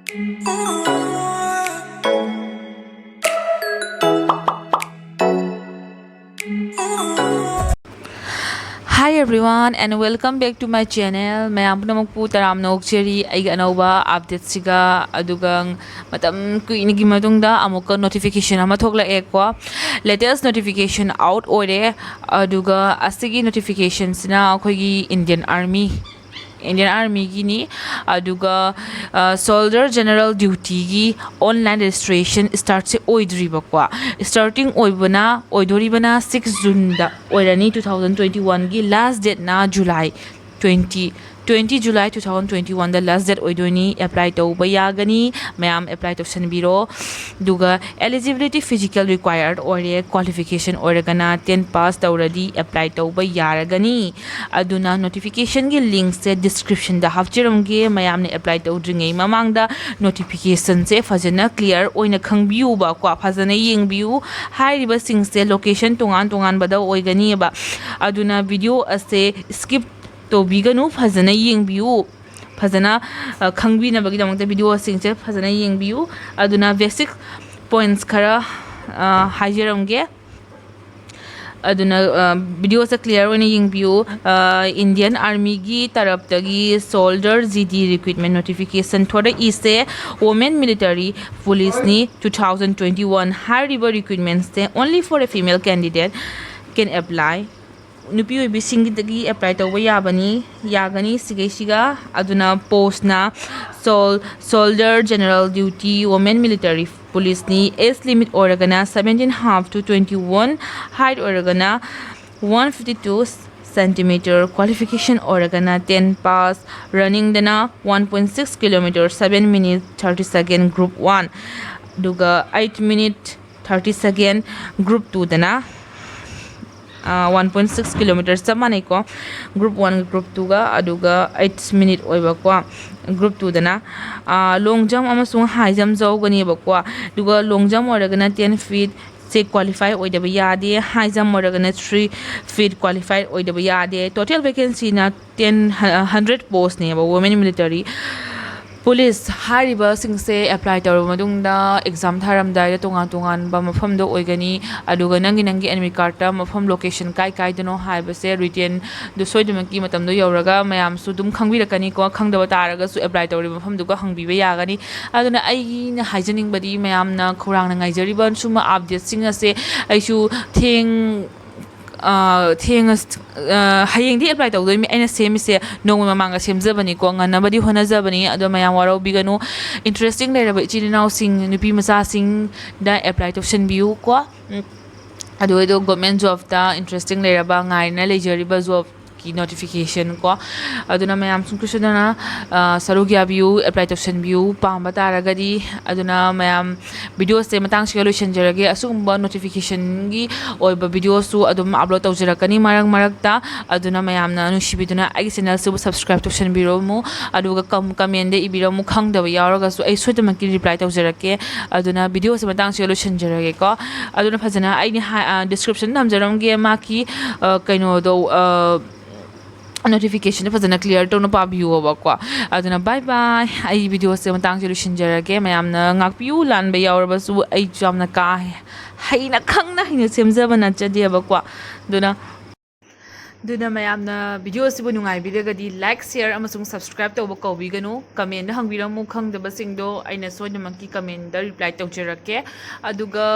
Hi everyone and welcome back to my channel. Mayam punamukpu taram nokcheri aiga anova update siga adugang matam kuinigi matungda amuka notification ama thoklake ko latest notification out ore aduga asigi notifications na akoigi Indian Army gini aduga Soldier General Duty gi online registration start se oidriba kwa starting oidoribana 6 June da oirani 2021 gi last date na July 20 July 2021 the last date oidoni apply tauba yagani mayam apply tausanbiro duga eligibility physical required or qualification organa 10 pass tauradi apply tauba yaragani aduna notification gi link se description da hafchiramge mayam ne apply taudringai mamangda notification se fajana clear oina khangbiu ba kwa fajana yengbiu hairiba sing se location tongan bada oigani ba aduna video ase skip to biganu fazana yengbiu fazana khangbi na bagi damang video singche fazana yengbiu aduna basic points khara hajeramge aduna video se clear when yengbiu Indian Army gi tarap tagi soldier GD recruitment notification thoda ise women military police ni 2021 hariba recruitment se only for a female candidate can apply nupi oibi singidagi apply tawba yagani siga aduna post na soldier general duty women military police ni age limit organa 17.5 to 21 height organa 152 centimeter qualification organa 10 pass running dana 1.6 km 7 minutes 30 second group 1 duga 8 minute 30 second group 2 dana 1.6 kilometers samane ko group 1 group 2 ga aduga 8 minute oiba ko group 2 dana long jump amasung high jump jawgani ba ko duga long jump oragana 10 feet se qualify oidaba yade high jump oragana 3 feet qualified oidaba yade total vacancy na 100 post ne ba women military police hariba singse apply tawra madungda exam tharamdai da tongan ba mafam do oigani aduga nangi enemy card ta mafam location kai dano haiba se written do soidumaki matam do yauraga mayam su dum khangbirakani ko khangdaba taraga su apply tawri mafam du ko hangbiba yagani aduna ai na haijaning badi mayam na khurang na ngaijariba suma update singa se aisu hayeng di apply tawdoi mi aina semise nong mamanga semjabani ko nganabadi honajabani ado mayam waro biganu interesting leiraba ichina sing nupi macha sing da apply tawsan biu ko ado government job ta interesting leiraba ngai na lejariba job ki notification ko aduna mayam sungkusudana sarugya view apply tawsan view pamba taragadi aduna mayam video se matang solution jarage asumba notification gi oiba video su adum upload tawjarakani marakta aduna mayam na nushibiduna ai channel su subscribe tawsan biro mu aduga comment de ibiro mu khangdaba yaraga su ai soidamaki reply tawjarake aduna video se matang solution jarage ko aduna phajana ai ni description namjaramge maki kaino do notification fazana clear to no pabiu ba kwa aduna bye bye ai video se matang solution jarage mayam na ngakpiu lan ba yawra ba su ai jamna ka haina khangna hina semjaba na chadi ba kwa duna mayam na video se bu nungai bidagadi like share amasung subscribe to ba ko biganu comment na hangbiramu khangdaba singdo aina soidamaki comment da reply tawjarake aduga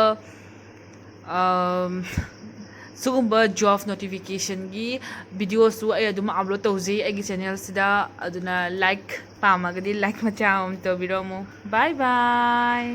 sugumba job notification gi video su ay aduma upload tawji ay channel sida aduna like pamagadi like macha to biromu bye bye